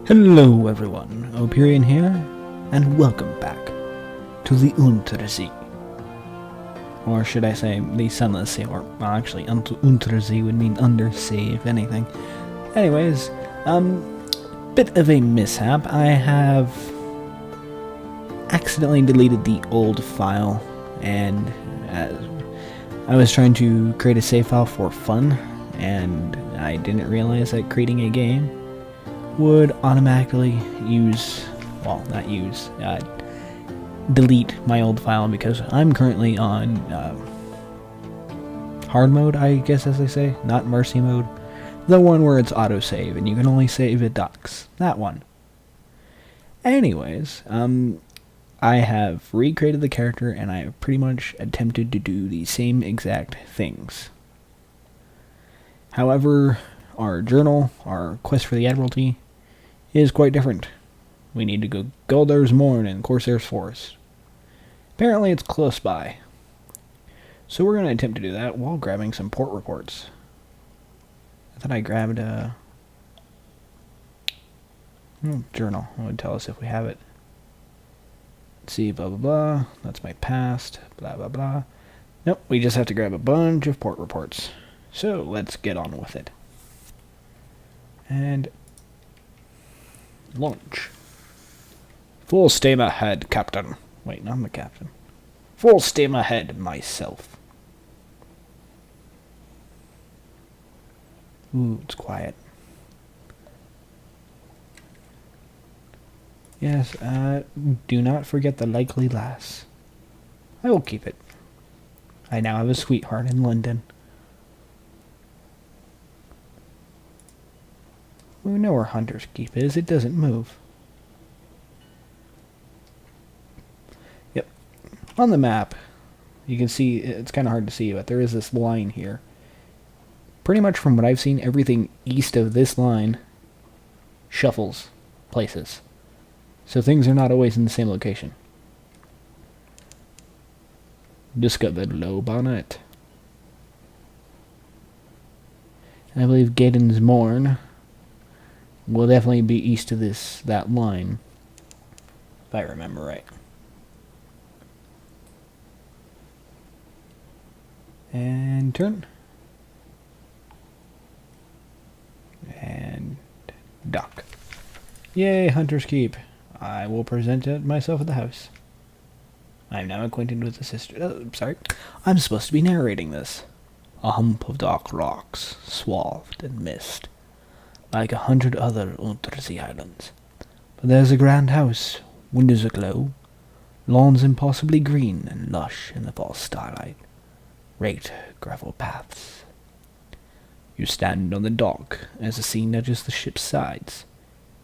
Hello everyone, Opirian here, and welcome back to the Unter. Or should I say, the Sunless, or well, actually, Unter would mean undersea, if anything. Anyways, bit of a mishap. I have accidentally deleted the old file, and I was trying to create a save file for fun, and I didn't realize that creating a game would automatically delete my old file, because I'm currently on hard mode, I guess, as they say, not mercy mode, the one where it's autosave and you can only save at docks, that one. Anyways, I have recreated the character and I have pretty much attempted to do the same exact things. However, our journal, our quest for the admiralty, is quite different. We need to go Guldar's Morn in Corsair's Forest. Apparently it's close by. So we're going to attempt to do that while grabbing some port reports. I thought I grabbed a journal. It would tell us if we have it. Let's see, blah blah blah. That's my past, blah blah blah. Nope, we just have to grab a bunch of port reports. So let's get on with it. And launch. Full steam ahead, Captain. Wait, no, I'm the captain. Full steam ahead, myself. Ooh, it's quiet. Yes, do not forget the likely lass. I will keep it. I now have a sweetheart in London. We know where Hunter's Keep is. It doesn't move. Yep. On the map, you can see, it's kind of hard to see, but there is this line here. Pretty much from what I've seen, everything east of this line shuffles places. So things are not always in the same location. Discovered low bonnet. And I believe Gaiden's Morn will definitely be east of that line, if I remember right. And turn. And dock. Yay, Hunter's Keep. I will present it myself at the house. I am now acquainted with the sister. Oh, sorry. I'm supposed to be narrating this. A hump of dark rocks, swathed in mist, like 100 other Untersea islands. But there's a grand house, windows aglow, lawns impossibly green and lush in the false starlight, raked gravel paths. You stand on the dock as the sea nudges the ship's sides.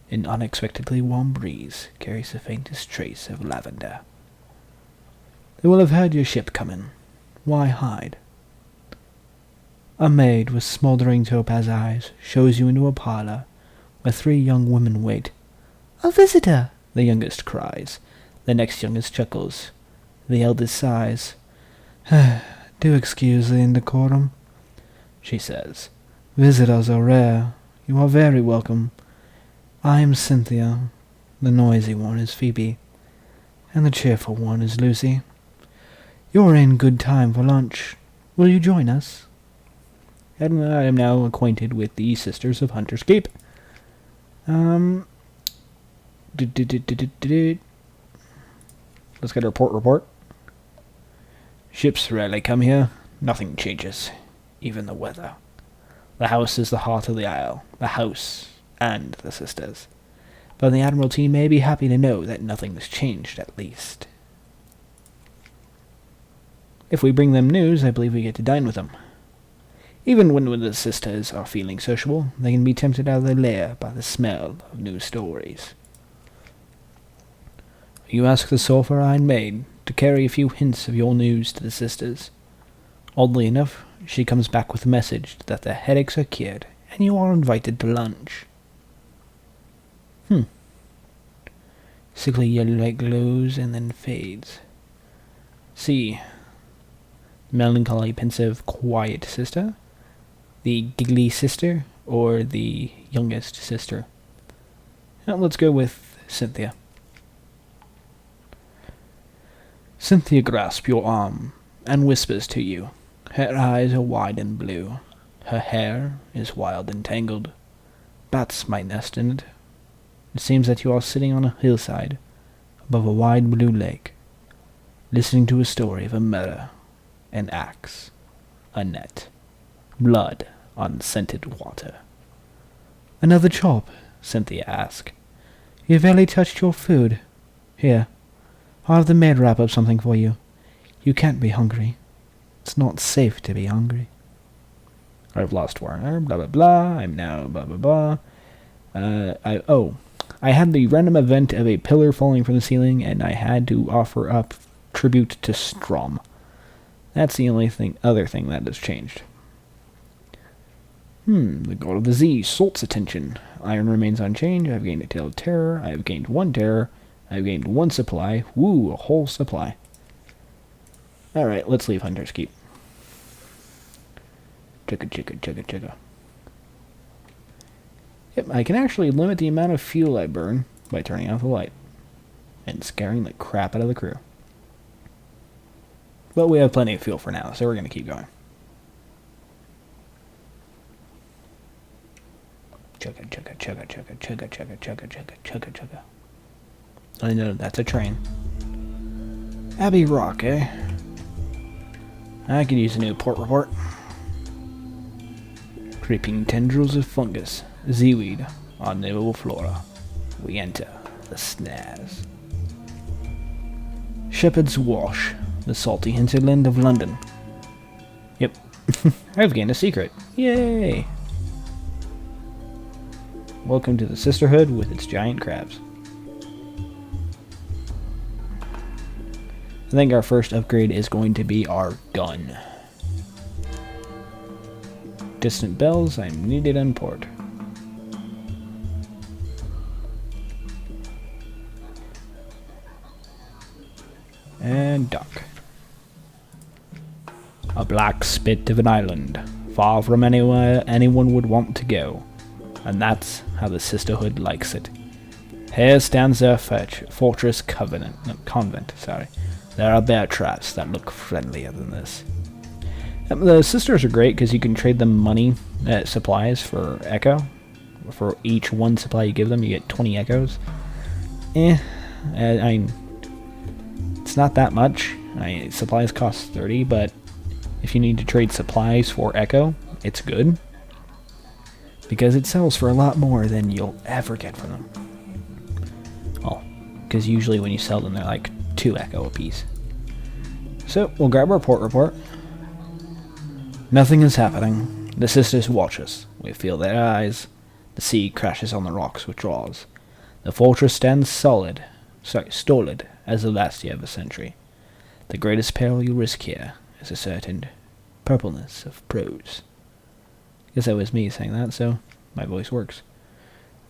An unexpectedly warm breeze carries the faintest trace of lavender. They will have heard your ship coming. Why hide? A maid with smoldering topaz eyes shows you into a parlor where 3 young women wait. "A visitor!" the youngest cries. The next youngest chuckles. The eldest sighs. "Do excuse the indecorum," she says. "Visitors are rare. You are very welcome. I am Cynthia. The noisy one is Phoebe, and the cheerful one is Lucy. You're in good time for lunch. Will you join us?" And I am now acquainted with the Sisters of Hunter's Keep. Let's get our port report. Ships rarely come here. Nothing changes, even the weather. The house is the heart of the isle. The house and the sisters. But the admiralty may be happy to know that nothing's changed, at least. If we bring them news, I believe we get to dine with them. Even when the sisters are feeling sociable, they can be tempted out of their lair by the smell of new stories. You ask the sulphur-eyed maid to carry a few hints of your news to the sisters. Oddly enough, she comes back with a message that the headaches are cured, and you are invited to lunch. Sickly yellow light glows and then fades. See. Melancholy, pensive, quiet sister, the giggly sister, or the youngest sister. Now let's go with Cynthia. Cynthia grasps your arm and whispers to you. Her eyes are wide and blue. Her hair is wild and tangled. Bats might nest in it. It seems that you are sitting on a hillside above a wide blue lake, listening to a story of a murder, an axe, a net, blood on scented water. Another chop? Cynthia asked. You barely touched your food. Here, I'll have the maid wrap up something for you. You can't be hungry. It's not safe to be hungry. I've lost Warner, blah blah blah, I'm now blah blah blah. I had the random event of a pillar falling from the ceiling, and I had to offer up tribute to Strom. That's the only other thing that has changed. The God of the Z, Salt's attention. Iron remains unchanged. I've gained a Tale of Terror. I have gained 1 terror. I've gained 1 supply. Woo, a whole supply. Alright, let's leave Hunter's Keep. Chugga. Yep, I can actually limit the amount of fuel I burn by turning off the light and scaring the crap out of the crew. But we have plenty of fuel for now, so we're going to keep going. Chugga. I know, that's a train. Abbey Rock, eh? I could use a new port report. Creeping tendrils of fungus, seaweed, unnamable flora. We enter the snares. Shepherd's Wash, the salty hinterland of London. Yep, I've gained a secret. Yay! Welcome to the Sisterhood with its giant crabs. I think our first upgrade is going to be our gun. Distant bells, I'm needed on port. And dock. A black spit of an island, far from anywhere anyone would want to go. And that's how the Sisterhood likes it. Here stands their fortress convent. There are bear traps that look friendlier than this. The sisters are great because you can trade them money, supplies for echo. For each 1 supply you give them, you get 20 echoes. It's not that much. Supplies cost 30, but if you need to trade supplies for echo, it's good. Because it sells for a lot more than you'll ever get from them. Well, because usually when you sell them, they're like 2 echo apiece. So, we'll grab our port report. Nothing is happening. The sisters watch us. We feel their eyes. The sea crashes on the rocks, withdraws. The fortress stands stolid as the last year of a century. The greatest peril you risk here is a certain purpleness of prose. Guess that was me saying that, so my voice works.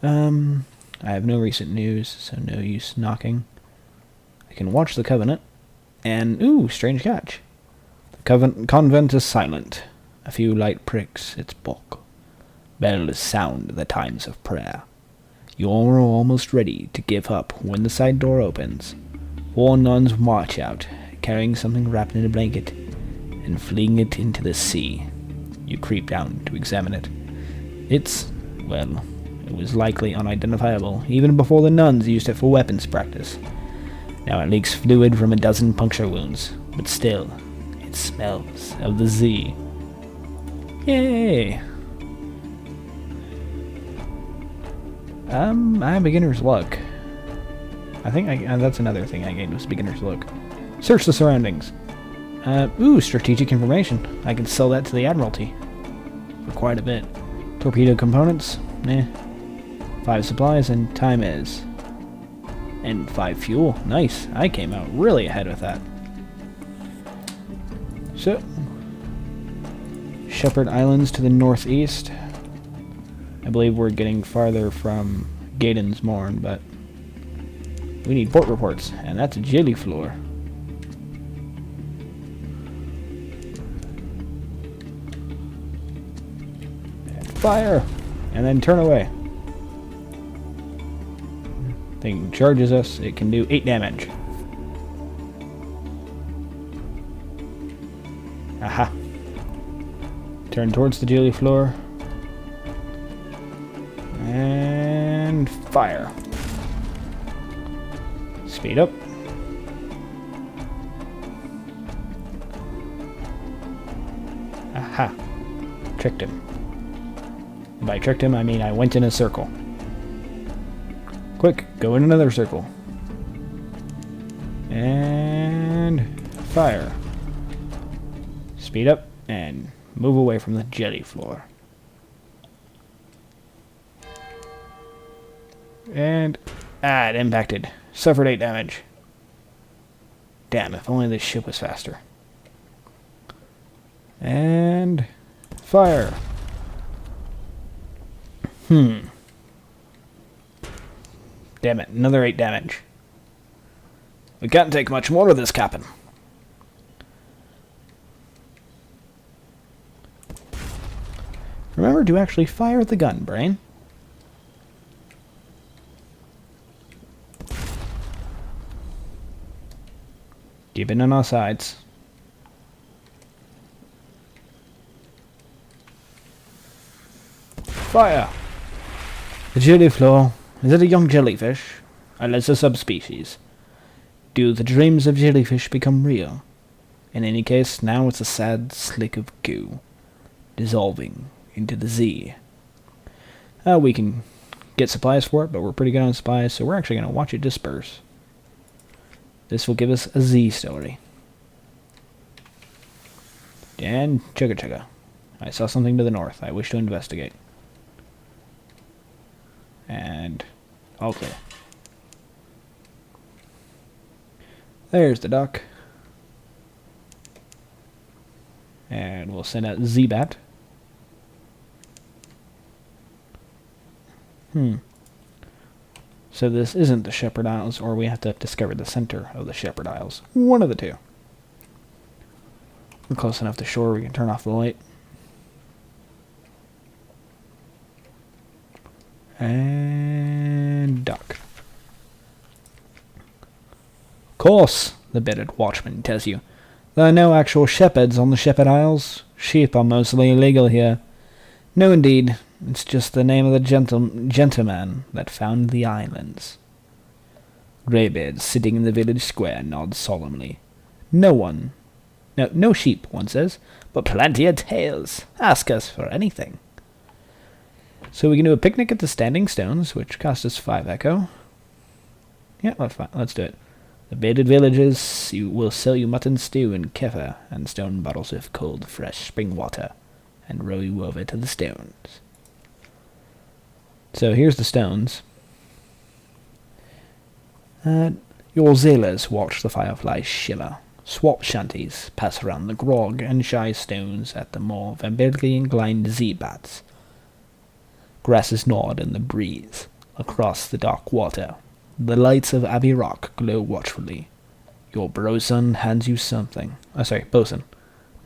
I have no recent news, so no use knocking. I can watch the Covenant, and ooh, strange catch. The convent is silent. A few light pricks its bulk. Bells sound the times of prayer. You're almost ready to give up when the side door opens. 4 nuns march out, carrying something wrapped in a blanket, and fleeing it into the sea. You creep down to examine it. It was likely unidentifiable, even before the nuns used it for weapons practice. Now it leaks fluid from a dozen puncture wounds, but still, it smells of the Z. Yay! I have beginner's luck. I think that's another thing I gained was beginner's luck. Search the surroundings. Strategic information. I can sell that to the admiralty for quite a bit. Torpedo components. 5 supplies and time is. And 5 fuel. Nice. I came out really ahead with that. So, Shepherd Islands to the northeast. I believe we're getting farther from Gaden's Morn, but we need port reports, and that's a jelly floor. And fire! And then turn away. Thing charges us. It can do 8 damage. Aha. Turn towards the jelly floor. And fire. Speed up. Aha. Tricked him. By tricked him, I mean I went in a circle. Quick, go in another circle. And fire. Speed up and move away from the jelly floor. And it impacted. Suffered 8 damage. Damn, if only this ship was faster. And fire. Damn it, another 8 damage. We can't take much more of this, Captain. Remember to actually fire the gun, Brain. Keep it on our sides. Fire! The jelly floor. Is it a young jellyfish? Unless a subspecies. Do the dreams of jellyfish become real? In any case, now it's a sad slick of goo, dissolving into the Z. We can get supplies for it, but we're pretty good on supplies, so we're actually going to watch it disperse. This will give us a Z story. And chugga chugga. I saw something to the north. I wish to investigate. And all clear. There's the dock. And we'll send out Z-Bat. So this isn't the Shepherd Isles, or we have to discover the center of the Shepherd Isles. One of the two. We're close enough to shore we can turn off the light. And dock. Of course, the bearded watchman tells you. There are no actual shepherds on the Shepherd Isles. Sheep are mostly illegal here. No, indeed. It's just the name of the gentleman that found the islands. Greybeard, sitting in the village square, nods solemnly. No sheep, one says, but plenty of tails. Ask us for anything. So we can do a picnic at the Standing Stones, which cost us 5 echo. Yeah, let's do it. The bearded villagers will sell you mutton stew and kefir, and stone bottles of cold, fresh spring water, and row you over to the stones. So here's the stones. Your sailors watch the fireflies shimmer. Swap shanties pass around the grog and shy stones at the more vertically inclined Z-bats. Grasses nod in the breeze. Across the dark water, the lights of Abbey Rock glow watchfully. Your broson hands you something. Bosun.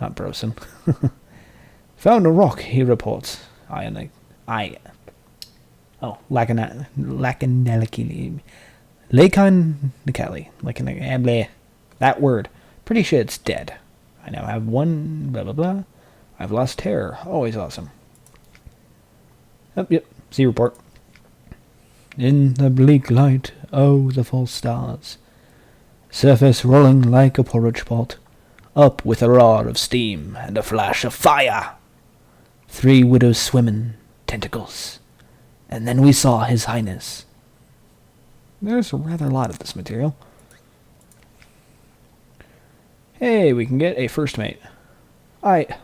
Not broson. Found a rock, he reports. Lacanelli. That word. Pretty sure it's dead. I now have one, blah blah blah. I've lost terror. Always awesome. Yep. See report. In the bleak light, oh, the false stars. Surface rolling like a porridge pot. Up with a roar of steam and a flash of fire. 3 widows swimming, tentacles. And then we saw His Highness. There's rather a lot of this material. Hey, we can get a first mate. Let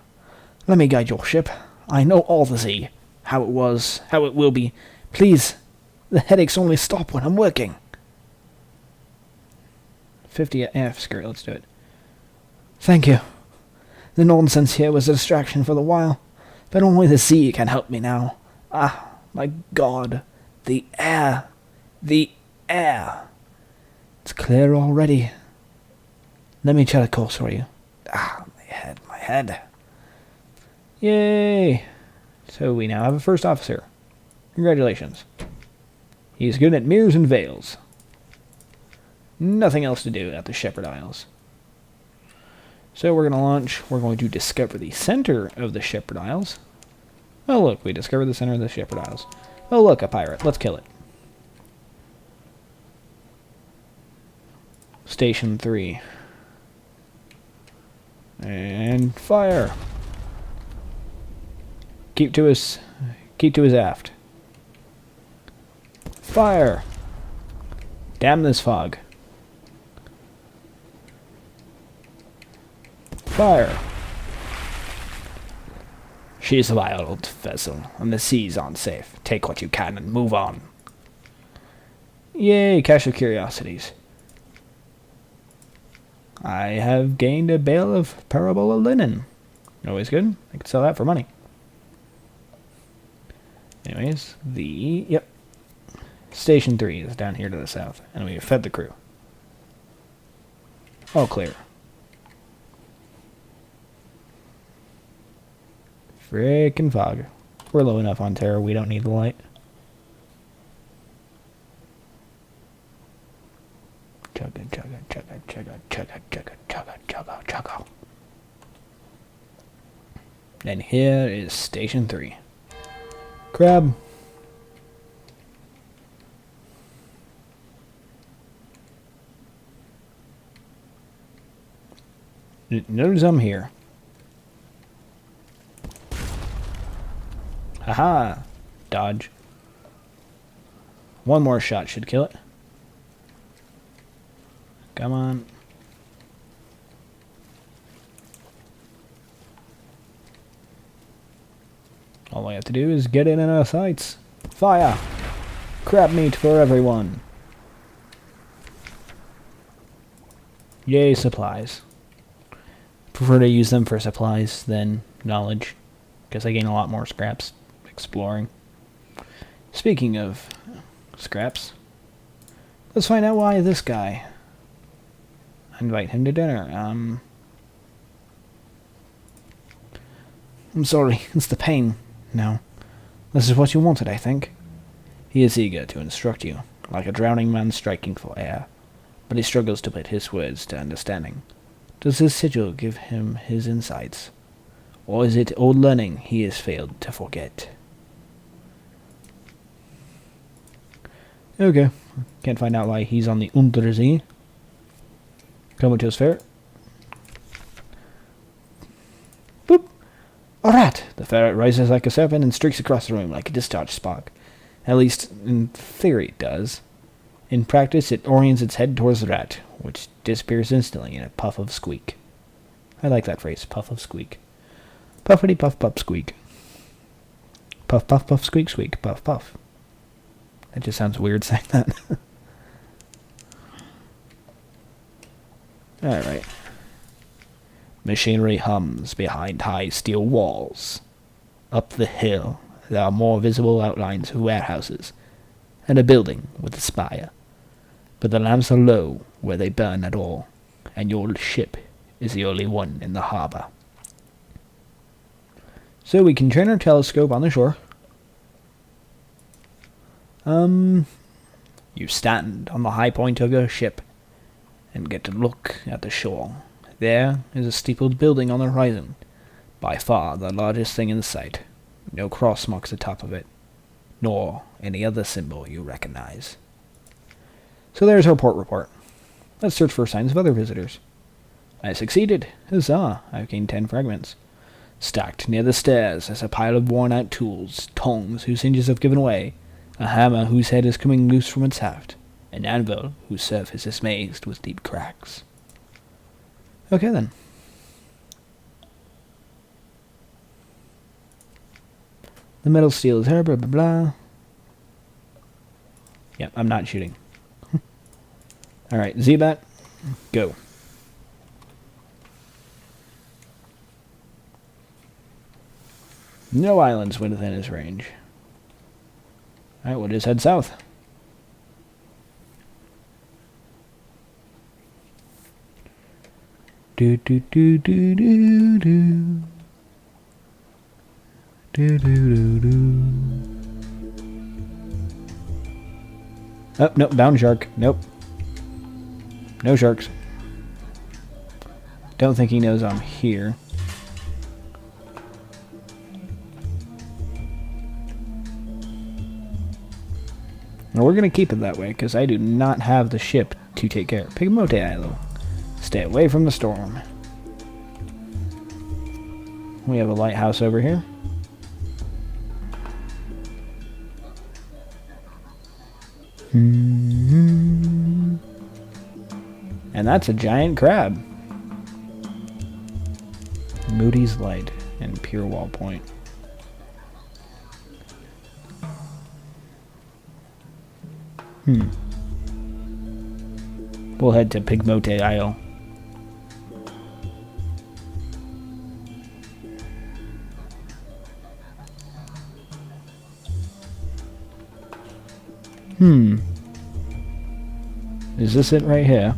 me guide your ship. I know all the sea. How it was, how it will be. Please, the headaches only stop when I'm working. 50 F, skirt, let's do it. Thank you. The nonsense here was a distraction for the while, but only the sea can help me now. Ah, my God. The air. The air. It's clear already. Let me chart a course for you. Ah, my head. Yay! So we now have a first officer. Congratulations. He's good at mirrors and veils. Nothing else to do at the Shepherd Isles. So we're going to launch. We're going to discover the center of the Shepherd Isles. Oh, look. We discovered the center of the Shepherd Isles. Oh, look. A pirate. Let's kill it. Station 3. And fire. Keep to his aft. Fire. Damn this fog. Fire. She's a wild vessel, and the seas aren't safe. Take what you can and move on. Yay, cache of curiosities. I have gained a bale of parabola linen. Always good. I could sell that for money. Anyways, yep. Station 3 is down here to the south, and we have fed the crew. All clear. Frickin' fog. We're low enough on terror, we don't need the light. Chugga, chugga, chugga, chugga, chugga, chugga, chugga, chugga, chugga. And here is Station 3. Crab. Notice I'm here. Haha. Dodge. One more shot should kill it. Come on. All I have to do is get it in our sights. Fire! Crab meat for everyone. Yay, supplies. Prefer to use them for supplies than knowledge, because I gain a lot more scraps exploring. Speaking of scraps, let's find out why this guy. Invite him to dinner. I'm sorry, it's the pain. No. This is what you wanted, I think. He is eager to instruct you, like a drowning man striking for air, but he struggles to put his words to understanding. Does his sigil give him his insights? Or is it old learning he has failed to forget? Okay. Can't find out why he's on the Unter. Comatose ferret. Boop! A rat! The ferret rises like a serpent and streaks across the room like a discharged spark. At least, in theory it does. In practice, it orients its head towards the rat, which disappears instantly in a puff of squeak. I like that phrase, puff of squeak. Puffity puff puff squeak. Puff puff puff squeak squeak, puff puff. That just sounds weird saying that. Alright. Machinery hums behind high steel walls. Up the hill, there are more visible outlines of warehouses, and a building with a spire. But the lamps are low where they burn at all, and your ship is the only one in the harbor. So we can train our telescope on the shore. You stand on the high point of your ship and get to look at the shore. There is a steepled building on the horizon, by far the largest thing in sight. No cross marks the top of it, nor any other symbol you recognize. So there's our port report. Let's search for signs of other visitors. I succeeded. Huzzah! I've gained 10 fragments. Stacked near the stairs is a pile of worn-out tools, tongs whose hinges have given way, a hammer whose head is coming loose from its haft, an anvil whose surface is mazed with deep cracks. Okay then. The metal steel is here, blah blah blah. Yep, I'm not shooting. Alright, Z-Bat, go. No islands within his range. Alright, we'll just head south. Do do do do do do. Do do do do. Oh, no, bound shark. Nope. No sharks. Don't think he knows I'm here. And we're going to keep it that way, because I do not have the ship to take care of. Pigmote Isle. Stay away from the storm. We have a lighthouse over here. And that's a giant crab. Moody's Light and Pier Wall Point. We'll head to Pigmote Isle. Is this it right here?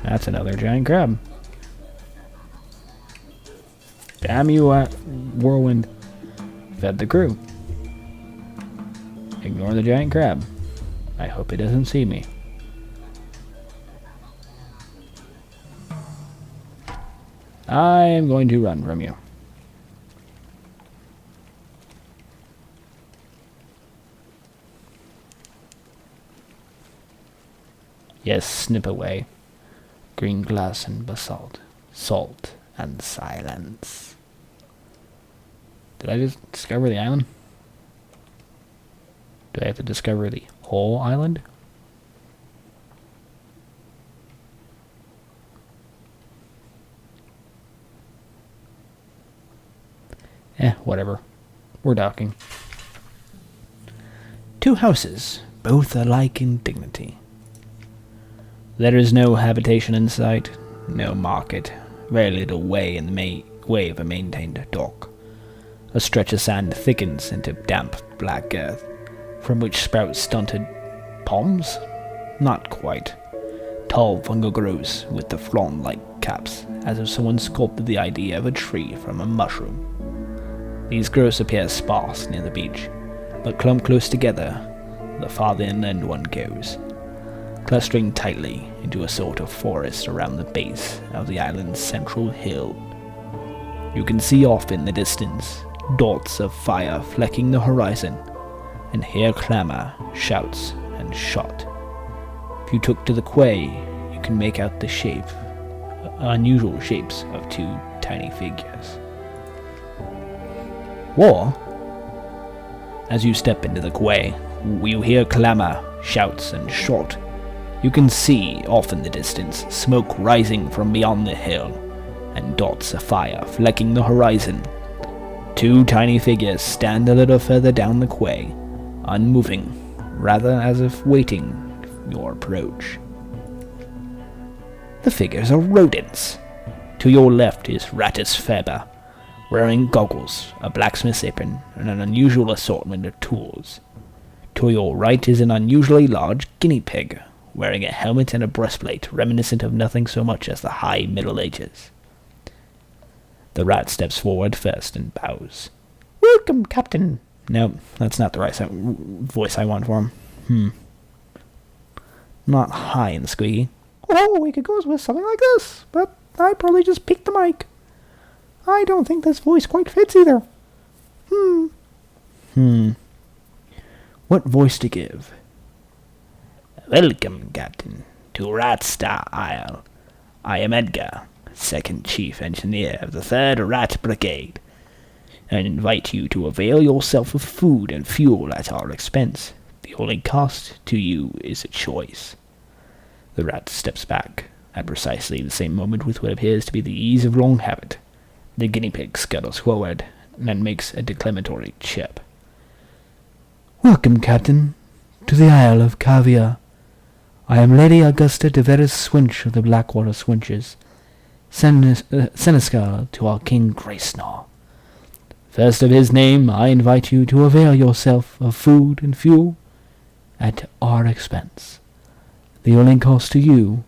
That's another giant crab. Damn you, Whirlwind. Fed the crew. Ignore the giant crab. I hope it doesn't see me. I am going to run from you. Yes, snip away. Green glass and basalt. Salt and silence. Did I just discover the island? Do I have to discover the whole island? Whatever. We're docking. Two houses, both alike in dignity. There is no habitation in sight, no market, very little way in the way of a maintained dock. A stretch of sand thickens into damp black earth, from which sprout stunted palms? Not quite. Tall fungal grows with the frond-like caps, as if someone sculpted the idea of a tree from a mushroom. These growths appear sparse near the beach, but clump close together the farther inland one goes, clustering tightly into a sort of forest around the base of the island's central hill. You can see off in the distance dots of fire flecking the horizon, and hear clamor, shouts, and shot. If you took to the quay, you can make out the unusual shapes of two tiny figures. War? As you step into the quay, you hear clamor, shouts, and shot. You can see, off in the distance, smoke rising from beyond the hill, and dots of fire flecking the horizon. Two tiny figures stand a little further down the quay, unmoving, rather as if waiting your approach. The figures are rodents. To your left is Rattus Faber, wearing goggles, a blacksmith's apron, and an unusual assortment of tools. To your right is an unusually large guinea pig, wearing a helmet and a breastplate reminiscent of nothing so much as the high Middle Ages. The rat steps forward first and bows. "Welcome, Captain." No, that's not the right voice I want for him. Not high and squeaky. "Oh, we could go with something like this, but I probably just peaked the mic. I don't think this voice quite fits either. What voice to give? "Welcome, Captain, to Ratstar Isle. I am Edgar, second chief engineer of the 3rd Rat Brigade, and invite you to avail yourself of food and fuel at our expense. The only cost to you is a choice." The rat steps back, at precisely the same moment with what appears to be the ease of long habit. The guinea pig scuttles forward, and makes a declamatory chirp. "Welcome, Captain, to the Isle of Caviar. I am Lady Augusta de Veris Swinch of the Blackwater Swinches, seneschal to our King Graysnaw. First of his name, I invite you to avail yourself of food and fuel at our expense. The only cost to you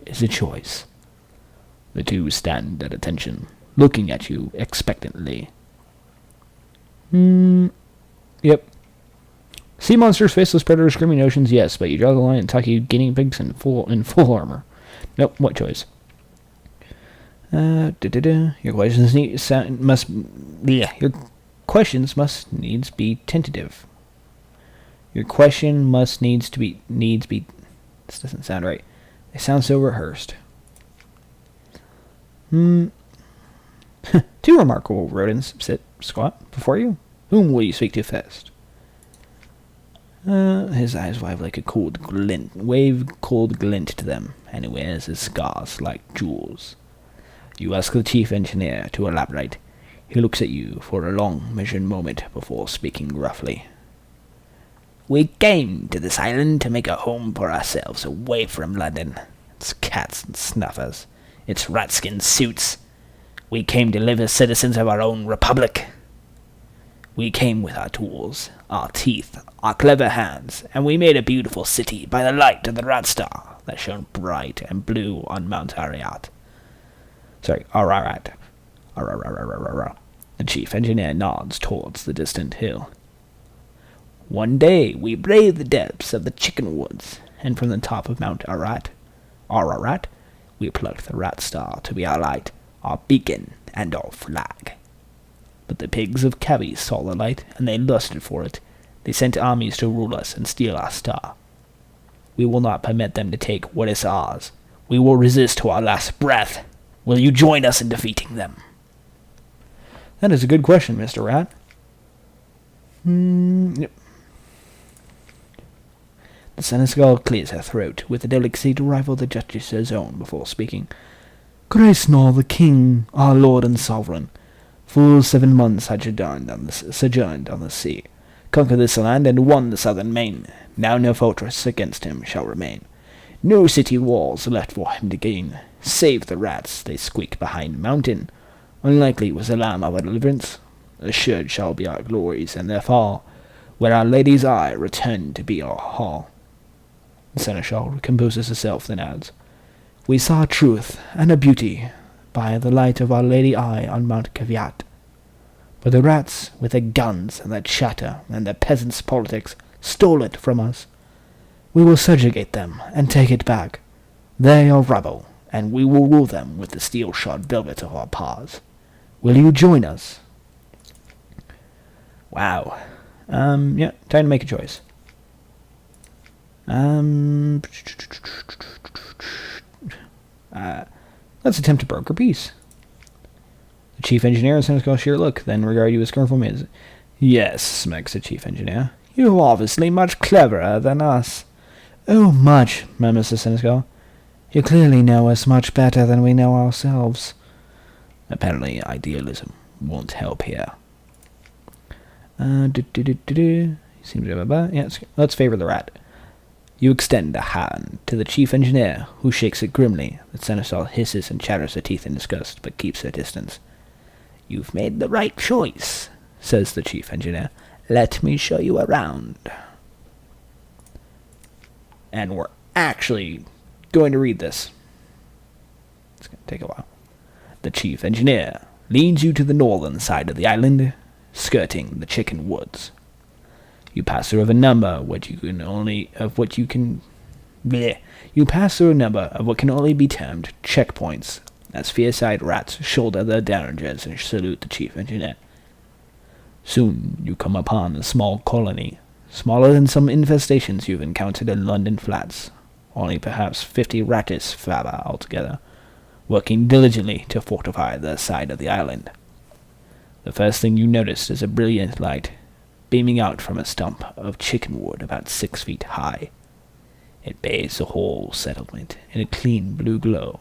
is a choice. The two stand at attention, looking at you expectantly. Yep. Sea monsters, faceless predators, screaming oceans, yes, but you draw the line at Taki guinea pigs in full armor. Nope, what choice? Your questions must needs be tentative. Your question must needs be. This doesn't sound right. They sound so rehearsed. Two remarkable rodents sit squat before you. Whom will you speak to first? His eyes wave like a cold glint to them, and he wears his scars like jewels. You ask the chief engineer to elaborate. He looks at you for a long, measured moment before speaking gruffly. We came to this island to make a home for ourselves away from London. It's cats and snuffers. It's rat-skin suits. We came to live as citizens of our own republic. We came with our tools, our teeth, our clever hands, and we made a beautiful city by the light of the rat star that shone bright and blue on Mount Ararat. Ararat. The chief engineer nods towards the distant hill. One day we braved the depths of the chicken woods, and from the top of Mount Ararat, we plucked the rat star to be our light, our beacon, and our flag. But the pigs of Cabby saw the light, and they lusted for it. They sent armies to rule us and steal our star. We will not permit them to take what is ours. We will resist to our last breath. Will you join us in defeating them? That is a good question, Mr. Rat. Yep. The seneschal clears her throat with a delicacy to rival the Duchess's own before speaking. Grace nor the king, our lord and sovereign, full 7 months had sojourned on the sea, conquered this land and won the southern main. Now no fortress against him shall remain, no city walls left for him to gain. Save the rats, they squeak behind mountain. Unlikely was alarm of our deliverance. Assured shall be our glories and their fall, where our lady's eye returned to be our hall. The seneschal composes herself, then adds, We saw truth and a beauty by the light of our lady eye on Mount Caveat. But the rats, with their guns and their chatter and their peasants' politics, stole it from us. We will subjugate them and take it back. They are rebel, and we will rule them with the steel-shod velvet of our paws. Will you join us? Wow. Yeah, time to make a choice. Let's attempt to broker peace. The chief engineer and seneschal sheer look, then regard you as scornful miz. Yes, smacks the chief engineer. You're obviously much cleverer than us. Oh, much, murmurs the seneschal. You clearly know us much better than we know ourselves. Apparently, idealism won't help here. Seems to have a yeah, let's favor the rat. You extend a hand to the chief engineer, who shakes it grimly. The seneschal hisses and chatters her teeth in disgust, but keeps her distance. You've made the right choice, says the chief engineer. Let me show you around. And we're actually going to read this. It's going to take a while. The chief engineer leads you to the northern side of the island, skirting the chicken woods. You pass through a number of what can only be termed checkpoints, as fierce-eyed rats shoulder their derringers and salute the chief engineer. Soon you come upon a small colony, smaller than some infestations you've encountered in London flats, only perhaps 50 ratis fava altogether, working diligently to fortify their side of the island. The first thing you notice is a brilliant light beaming out from a stump of chicken wood about 6 feet high. It bathes the whole settlement in a clean blue glow,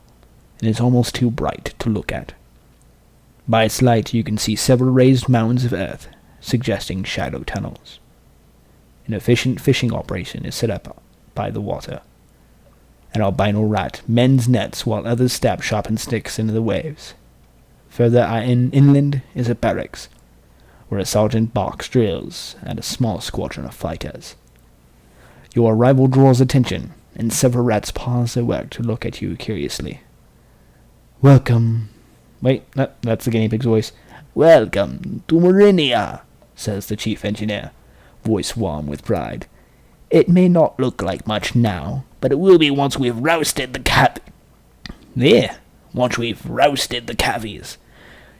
and is almost too bright to look at. By its light you can see several raised mounds of earth, suggesting shadow tunnels. An efficient fishing operation is set up by the water. An albino rat mends nets while others stab sharpened sticks into the waves. Further inland is a barracks, where a sergeant box drills and a small squadron of fighters. Your arrival draws attention, and several rats pause their work to look at you curiously. Welcome. Wait, that's the guinea pig's voice. Welcome to Marinia, says the chief engineer, voice warm with pride. It may not look like much now, but it will be once we've roasted the once we've roasted the cavies.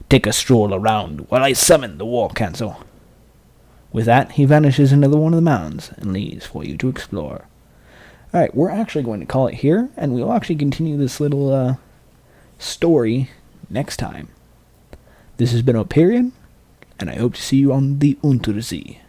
Take a stroll around while I summon the war council. With that, he vanishes into one of the mounds and leaves for you to explore. Alright, we're actually going to call it here, and we'll actually continue this little story next time. This has been Opirian, and I hope to see you on the Untersee.